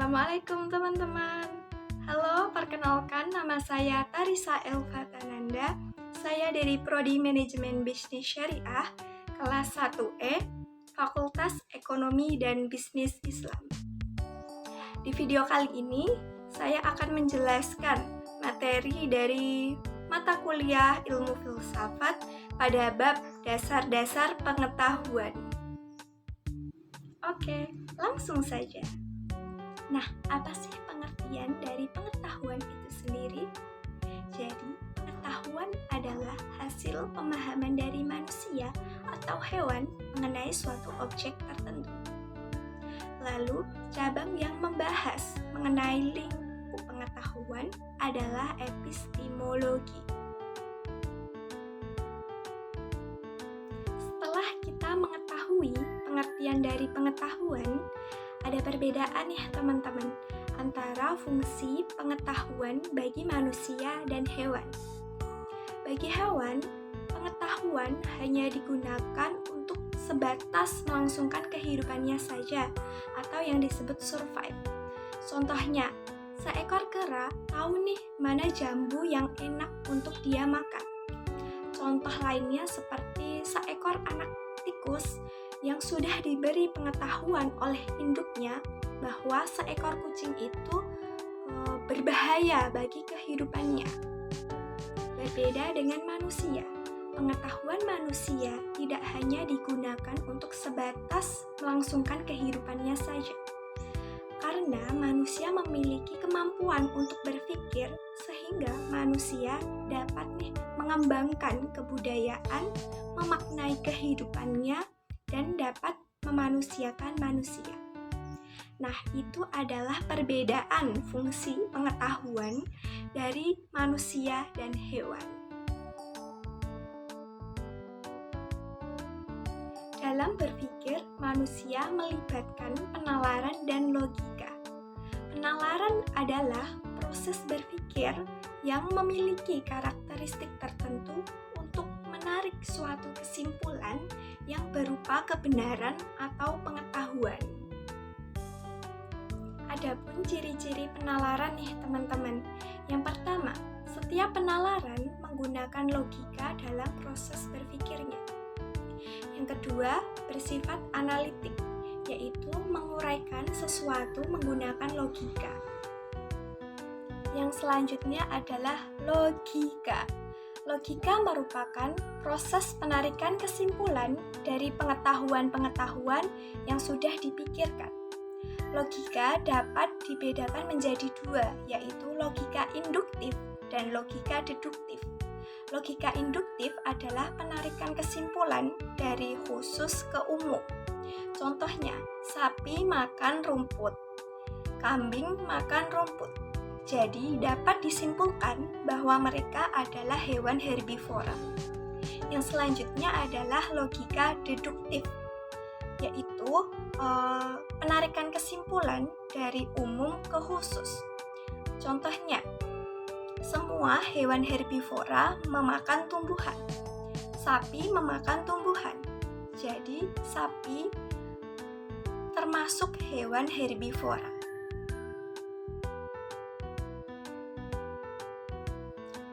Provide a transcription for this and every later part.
Assalamualaikum teman-teman. Halo, perkenalkan nama saya Tarisa Elfatananda. Saya dari Prodi Manajemen Bisnis Syariah, kelas 1E, Fakultas Ekonomi dan Bisnis Islam. Di video kali ini, saya akan menjelaskan materi dari mata kuliah Ilmu Filsafat pada bab Dasar-dasar Pengetahuan. Oke, langsung saja. Nah, apa sih pengertian dari pengetahuan itu sendiri? Jadi, pengetahuan adalah hasil pemahaman dari manusia atau hewan mengenai suatu objek tertentu. Lalu, cabang yang membahas mengenai lingkup pengetahuan adalah epistemologi. Setelah kita mengetahui pengertian dari pengetahuan, ada perbedaan ya teman-teman antara fungsi pengetahuan bagi manusia dan hewan. Bagi hewan, pengetahuan hanya digunakan untuk sebatas melangsungkan kehidupannya saja atau yang disebut survive. Contohnya, seekor kera tahu nih mana jambu yang enak untuk dia makan. Contoh lainnya seperti seekor anak tikus yang sudah diberi pengetahuan oleh induknya bahwa seekor kucing itu berbahaya bagi kehidupannya. Berbeda dengan manusia, pengetahuan manusia tidak hanya digunakan untuk sebatas melangsungkan kehidupannya saja. Karena manusia memiliki kemampuan untuk berpikir sehingga manusia dapat mengembangkan kebudayaan, memaknai kehidupannya, dan dapat memanusiakan manusia. Nah, itu adalah perbedaan fungsi pengetahuan dari manusia dan hewan. Dalam berpikir, manusia melibatkan penalaran dan logika. Penalaran adalah proses berpikir yang memiliki karakteristik tertentu untuk menarik suatu kesimpulan yang berupa kebenaran atau pengetahuan. Adapun ciri-ciri penalaran nih teman-teman. Yang pertama, setiap penalaran menggunakan logika dalam proses berpikirnya. Yang kedua, bersifat analitik, yaitu menguraikan sesuatu menggunakan logika. Yang selanjutnya adalah logika. Logika merupakan proses penarikan kesimpulan dari pengetahuan-pengetahuan yang sudah dipikirkan. Logika dapat dibedakan menjadi dua, yaitu logika induktif dan logika deduktif. Logika induktif adalah penarikan kesimpulan dari khusus ke umum. Contohnya, sapi makan rumput, kambing makan rumput. Jadi, dapat disimpulkan bahwa mereka adalah hewan herbivora. Yang selanjutnya adalah logika deduktif, yaitu penarikan kesimpulan dari umum ke khusus. Contohnya, semua hewan herbivora memakan tumbuhan. Sapi memakan tumbuhan. Jadi, sapi termasuk hewan herbivora.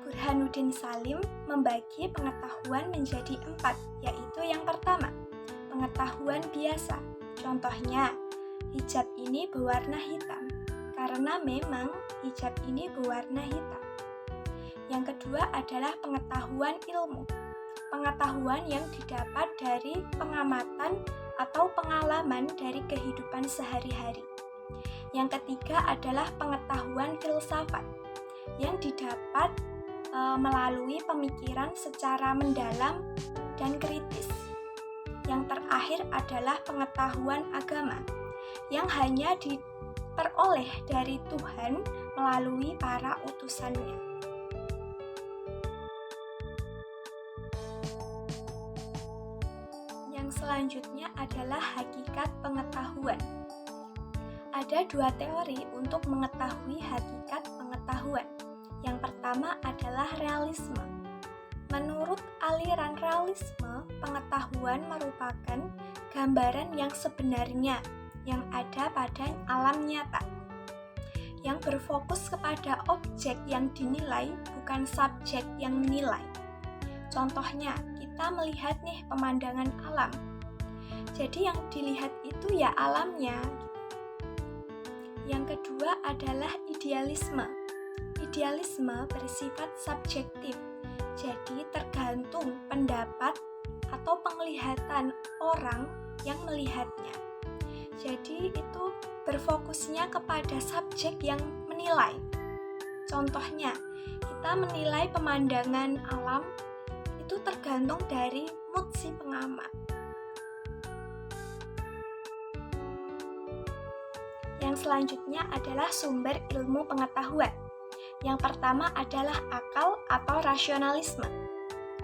Burhanuddin Salim membagi pengetahuan menjadi 4, yaitu yang pertama, pengetahuan biasa. Contohnya, hijab ini berwarna hitam, karena memang hijab ini berwarna hitam. Yang kedua adalah pengetahuan ilmu. Pengetahuan yang didapat dari pengamatan atau pengalaman dari kehidupan sehari-hari. Yang ketiga adalah pengetahuan filsafat, yang didapat melalui pemikiran secara mendalam dan kritis. Yang terakhir adalah pengetahuan agama, yang hanya diperoleh dari Tuhan melalui para utusannya. Yang selanjutnya adalah hakikat pengetahuan. Ada 2 teori untuk mengetahui hakikat pengetahuan. Yang pertama adalah realisme. Menurut aliran realisme, pengetahuan merupakan gambaran yang sebenarnya yang ada pada alam nyata. yang berfokus kepada objek yang dinilai, bukan subjek yang menilai. Contohnya, kita melihat nih pemandangan alam. Jadi yang dilihat itu ya alamnya. Yang kedua adalah idealisme. Idealisme bersifat subjektif, jadi tergantung pendapat atau penglihatan orang yang melihatnya. Jadi itu berfokusnya kepada subjek yang menilai. Contohnya, kita menilai pemandangan alam itu tergantung dari mood si pengamat. Yang selanjutnya adalah sumber ilmu pengetahuan. Yang pertama adalah akal atau rasionalisme.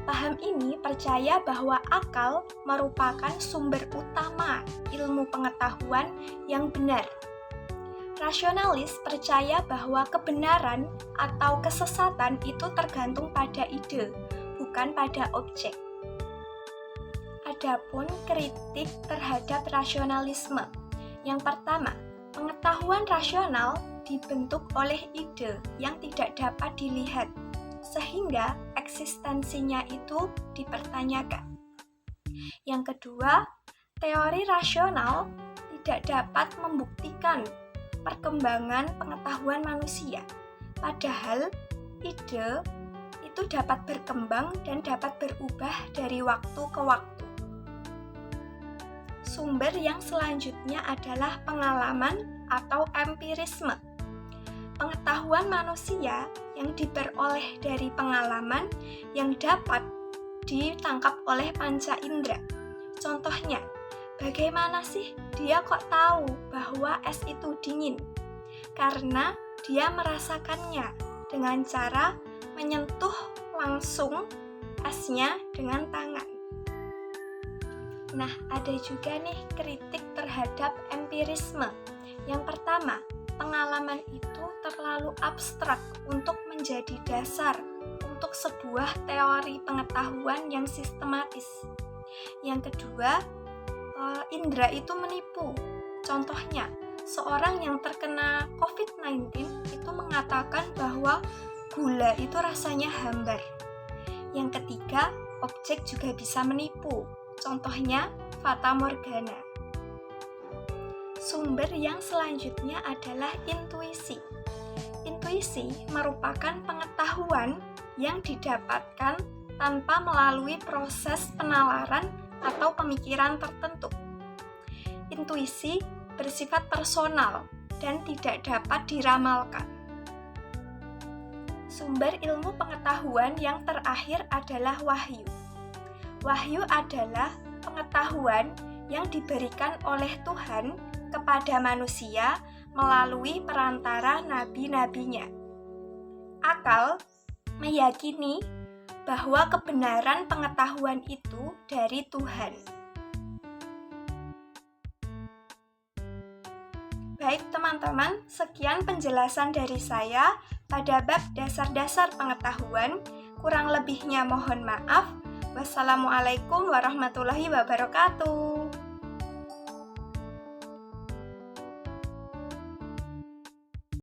Paham ini percaya bahwa akal merupakan sumber utama ilmu pengetahuan yang benar. Rasionalis percaya bahwa kebenaran atau kesesatan itu tergantung pada ide, bukan pada objek. Adapun kritik terhadap rasionalisme. Yang pertama, pengetahuan rasional dibentuk oleh ide yang tidak dapat dilihat, sehingga eksistensinya itu dipertanyakan. Yang kedua, teori rasional tidak dapat membuktikan perkembangan pengetahuan manusia, padahal ide itu dapat berkembang dan dapat berubah dari waktu ke waktu. Sumber yang selanjutnya adalah pengalaman atau empirisme. Pengetahuan manusia yang diperoleh dari pengalaman yang dapat ditangkap oleh panca indera. Contohnya, bagaimana sih dia kok tahu bahwa es itu dingin? Karena dia merasakannya dengan cara menyentuh langsung esnya dengan tangan. Nah, ada juga nih kritik terhadap empirisme. Yang pertama, pengalaman itu terlalu abstrak untuk menjadi dasar untuk sebuah teori pengetahuan yang sistematis. Yang kedua, indera itu menipu. Contohnya, seorang yang terkena COVID-19 itu mengatakan bahwa gula itu rasanya hambar. Yang ketiga, objek juga bisa menipu. Contohnya, fata morgana. Sumber yang selanjutnya adalah intuisi. Intuisi merupakan pengetahuan yang didapatkan tanpa melalui proses penalaran atau pemikiran tertentu. Intuisi bersifat personal dan tidak dapat diramalkan. Sumber ilmu pengetahuan yang terakhir adalah wahyu. Wahyu adalah pengetahuan yang diberikan oleh Tuhan kepada manusia melalui perantara nabi-nabinya. Akal meyakini bahwa kebenaran pengetahuan itu dari Tuhan. Baik teman-teman, sekian penjelasan dari saya pada bab dasar-dasar pengetahuan. Kurang lebihnya mohon maaf. Wassalamualaikum warahmatullahi wabarakatuh.